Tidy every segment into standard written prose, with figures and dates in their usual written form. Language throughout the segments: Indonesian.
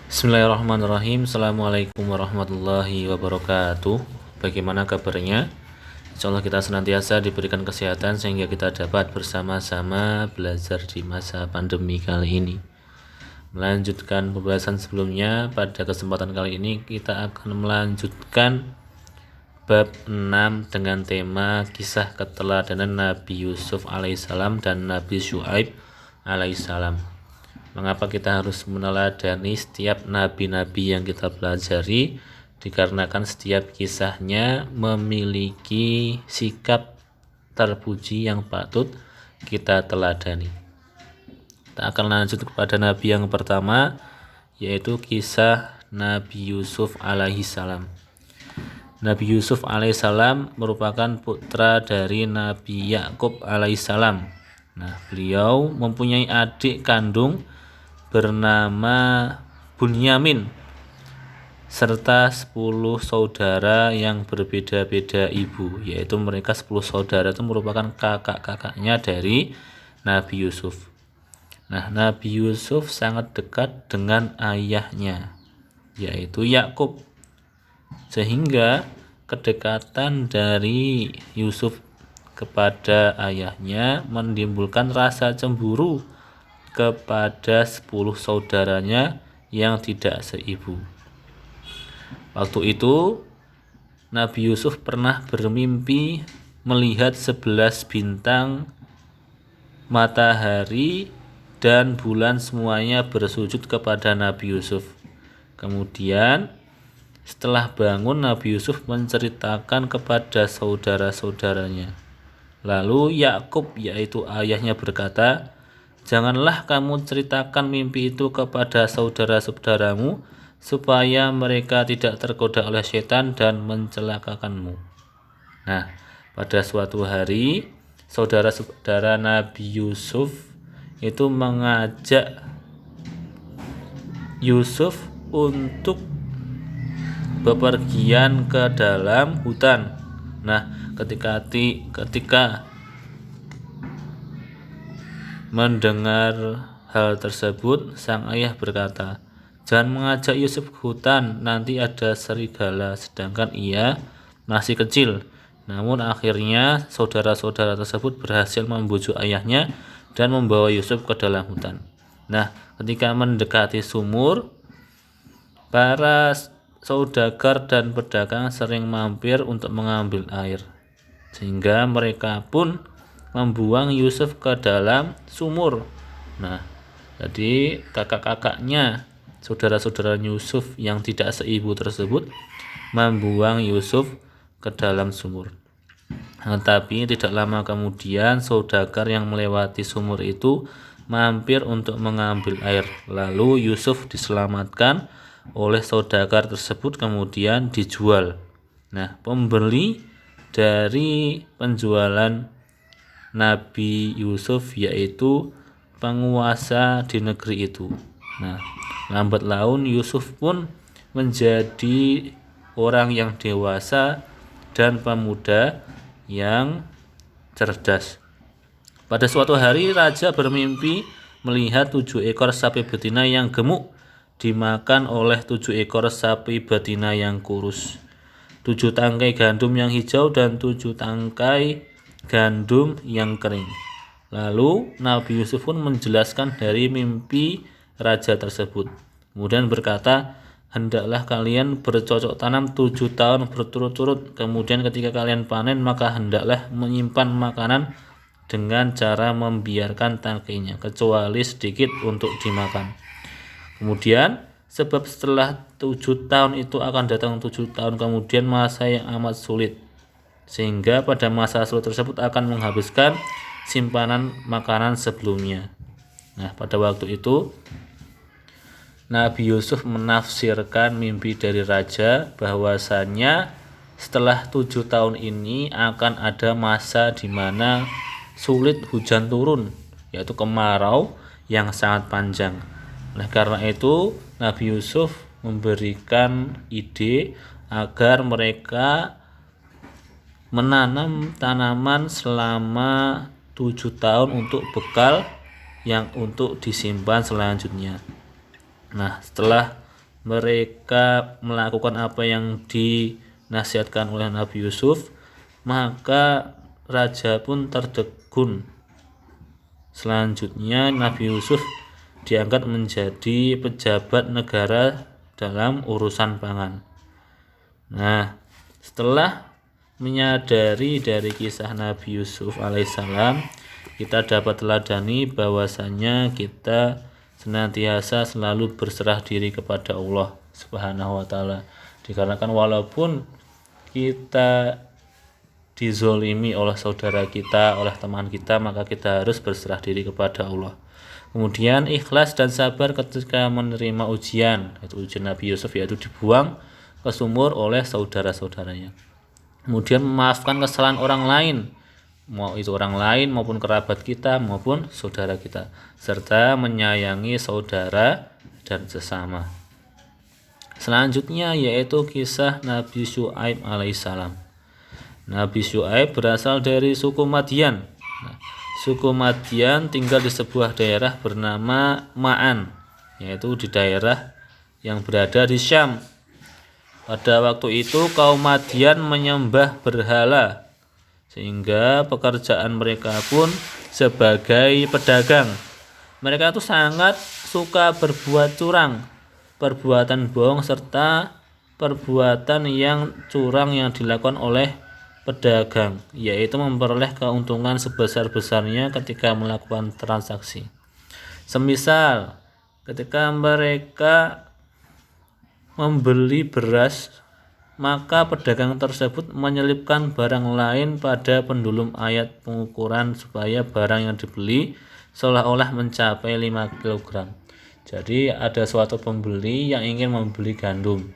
Bismillahirrahmanirrahim. Assalamualaikum warahmatullahi wabarakatuh. Bagaimana kabarnya? Insyaallah kita senantiasa diberikan kesehatan sehingga kita dapat bersama-sama belajar di masa pandemi kali ini. Melanjutkan pembahasan sebelumnya, pada kesempatan kali ini kita akan melanjutkan bab 6 dengan tema kisah keteladanan Nabi Yusuf alaihissalam dan Nabi Syuaib alaihissalam. Mengapa kita harus meneladani setiap nabi-nabi yang kita pelajari? Dikarenakan setiap kisahnya memiliki sikap terpuji yang patut kita teladani. Kita akan lanjut kepada nabi yang pertama, yaitu kisah Nabi Yusuf alaihissalam. Nabi Yusuf alaihissalam merupakan putra dari Nabi Yakub alaihissalam. Nah, beliau mempunyai adik kandung bernama Bunyamin serta 10 saudara yang berbeda-beda ibu, yaitu mereka 10 saudara itu merupakan kakak-kakaknya dari Nabi Yusuf. Nah, Nabi Yusuf sangat dekat dengan ayahnya, yaitu Yakub, sehingga kedekatan dari Yusuf kepada ayahnya menimbulkan rasa cemburu kepada 10 saudaranya yang tidak seibu. Waktu itu Nabi Yusuf pernah bermimpi melihat 11 bintang, matahari dan bulan semuanya bersujud kepada Nabi Yusuf. Kemudian setelah bangun, Nabi Yusuf menceritakan kepada saudara-saudaranya. Lalu Yakub, yaitu ayahnya, berkata, "Janganlah kamu ceritakan mimpi itu kepada saudara-saudaramu, supaya mereka tidak tergoda oleh setan dan mencelakakanmu." Nah, pada suatu hari, saudara-saudara Nabi Yusuf itu mengajak Yusuf untuk bepergian ke dalam hutan. Nah, ketika mendengar hal tersebut, sang ayah berkata, "Jangan mengajak Yusuf ke hutan, nanti ada serigala," sedangkan ia masih kecil. Namun akhirnya saudara-saudara tersebut berhasil membujuk ayahnya dan membawa Yusuf ke dalam hutan. Nah, ketika mendekati sumur, para saudagar dan pedagang sering mampir untuk mengambil air, sehingga mereka pun membuang Yusuf ke dalam sumur. Nah, jadi kakak-kakaknya, saudara-saudara Yusuf yang tidak seibu tersebut membuang Yusuf ke dalam sumur. Tetapi tidak lama kemudian saudagar yang melewati sumur itu mampir untuk mengambil air. Lalu Yusuf diselamatkan oleh saudagar tersebut kemudian dijual. Nah, pembeli dari penjualan Nabi Yusuf yaitu penguasa di negeri itu. Nah, lambat laun Yusuf pun menjadi orang yang dewasa dan pemuda yang cerdas. Pada suatu hari raja bermimpi melihat 7 ekor sapi betina yang gemuk dimakan oleh 7 ekor sapi betina yang kurus, 7 tangkai gandum yang hijau dan 7 tangkai gandum yang kering. Lalu Nabi Yusuf pun menjelaskan dari mimpi raja tersebut. Kemudian berkata, "Hendaklah kalian bercocok tanam 7 tahun berturut-turut. Kemudian ketika kalian panen, maka hendaklah menyimpan makanan dengan cara membiarkan tangkainya, kecuali sedikit untuk dimakan. Kemudian sebab setelah 7 tahun itu akan datang 7 tahun kemudian masa yang amat sulit, sehingga pada masa sulit tersebut akan menghabiskan simpanan makanan sebelumnya." Nah, pada waktu itu Nabi Yusuf menafsirkan mimpi dari raja bahwasannya setelah 7 tahun ini akan ada masa di mana sulit hujan turun, yaitu kemarau yang sangat panjang. Nah, karena itu Nabi Yusuf memberikan ide agar mereka menanam tanaman selama 7 tahun untuk bekal yang untuk disimpan selanjutnya. Nah, setelah mereka melakukan apa yang dinasihatkan oleh Nabi Yusuf, maka raja pun tertegun. Selanjutnya Nabi Yusuf diangkat menjadi pejabat negara dalam urusan pangan. Nah, setelah menyadari dari kisah Nabi Yusuf alaihissalam, kita dapat teladani bahwasanya kita senantiasa selalu berserah diri kepada Allah Subhanahu wa taala. Dikarenakan walaupun kita dizolimi oleh saudara kita, oleh teman kita, maka kita harus berserah diri kepada Allah. Kemudian ikhlas dan sabar ketika menerima ujian, yaitu ujian Nabi Yusuf, yaitu dibuang ke sumur oleh saudara-saudaranya. Kemudian memaafkan kesalahan orang lain, mau itu orang lain maupun kerabat kita maupun saudara kita, serta menyayangi saudara dan sesama. Selanjutnya yaitu kisah Nabi Syuaib alaihissalam. Nabi Syuaib berasal dari suku Madyan. Suku Madyan tinggal di sebuah daerah bernama Ma'an, yaitu di daerah yang berada di Syam. Pada waktu itu kaum Madyan menyembah berhala, sehingga pekerjaan mereka pun sebagai pedagang. Mereka itu sangat suka berbuat curang, perbuatan bohong serta perbuatan yang curang yang dilakukan oleh pedagang, yaitu memperoleh keuntungan sebesar-besarnya ketika melakukan transaksi. Semisal ketika mereka membeli beras, maka pedagang tersebut menyelipkan barang lain pada pendulum ayat pengukuran supaya barang yang dibeli seolah-olah mencapai 5 kg. Jadi ada suatu pembeli yang ingin membeli gandum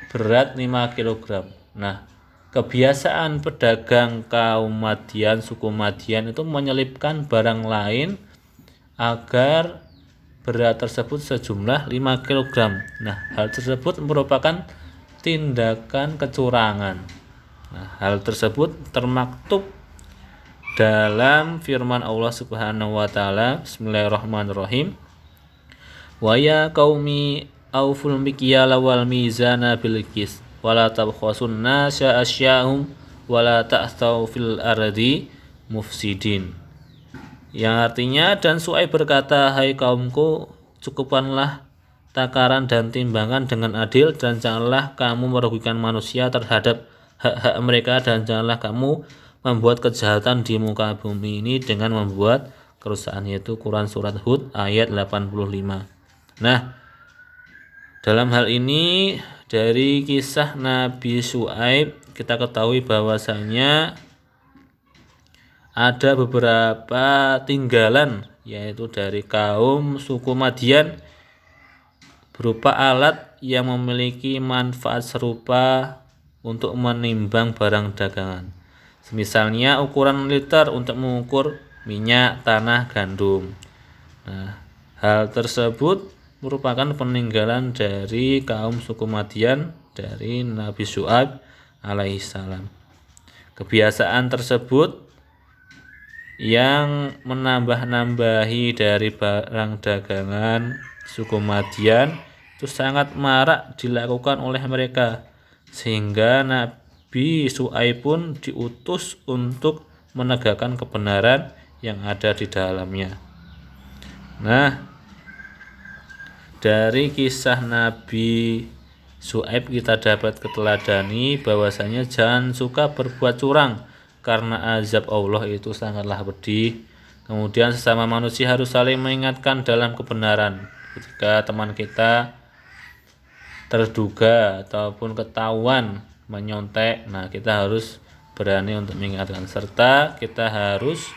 berat 5 kg. Nah, kebiasaan pedagang kaum Madyan, suku Madyan itu menyelipkan barang lain agar berat tersebut sejumlah 5 kg. Nah, hal tersebut merupakan tindakan kecurangan. Nah, hal tersebut termaktub dalam firman Allah Subhanahu wa taala, Bismillahirrahmanirrahim. Wa ya qaumi auful mikyala wal mizana bil qis wala tabkhasun nasa asya'hum wala ta'thaw fil ardi mufsidin. Yang artinya, dan Syuaib berkata, hai kaumku, cukupkanlah takaran dan timbangan dengan adil, dan janganlah kamu merugikan manusia terhadap hak-hak mereka, dan janganlah kamu membuat kejahatan di muka bumi ini dengan membuat kerusakan, yaitu Quran surat Hud ayat 85. Nah, dalam hal ini dari kisah Nabi Syuaib kita ketahui bahwasanya ada beberapa tinggalan, yaitu dari kaum suku Madyan, berupa alat yang memiliki manfaat serupa untuk menimbang barang dagangan. Misalnya ukuran liter untuk mengukur minyak, tanah, gandum. Nah, hal tersebut merupakan peninggalan dari kaum suku Madyan dari Nabi Syuaib alaihissalam. Kebiasaan tersebut yang menambah-nambahi dari barang dagangan suku Madyan itu sangat marak dilakukan oleh mereka, sehingga Nabi Syuaib pun diutus untuk menegakkan kebenaran yang ada di dalamnya. Nah, dari kisah Nabi Syuaib kita dapat keteladani bahwasanya jangan suka berbuat curang, karena azab Allah itu sangatlah pedih. Kemudian sesama manusia harus saling mengingatkan dalam kebenaran. Ketika teman kita terduga ataupun ketahuan menyontek, nah kita harus berani untuk mengingatkan, serta kita harus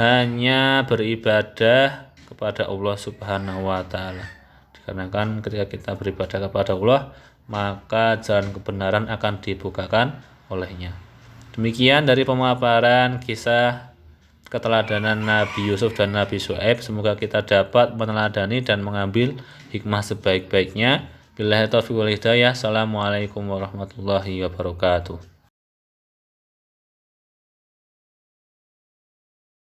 hanya beribadah kepada Allah Subhanahu wa taala. Dikarenakan ketika kita beribadah kepada Allah, maka jalan kebenaran akan dibukakan olehnya. Demikian dari pemaparan kisah keteladanan Nabi Yusuf dan Nabi Syuaib. Semoga kita dapat meneladani dan mengambil hikmah sebaik-baiknya. Billahi taufiq wal hidayah. Assalamualaikum warahmatullahi wabarakatuh.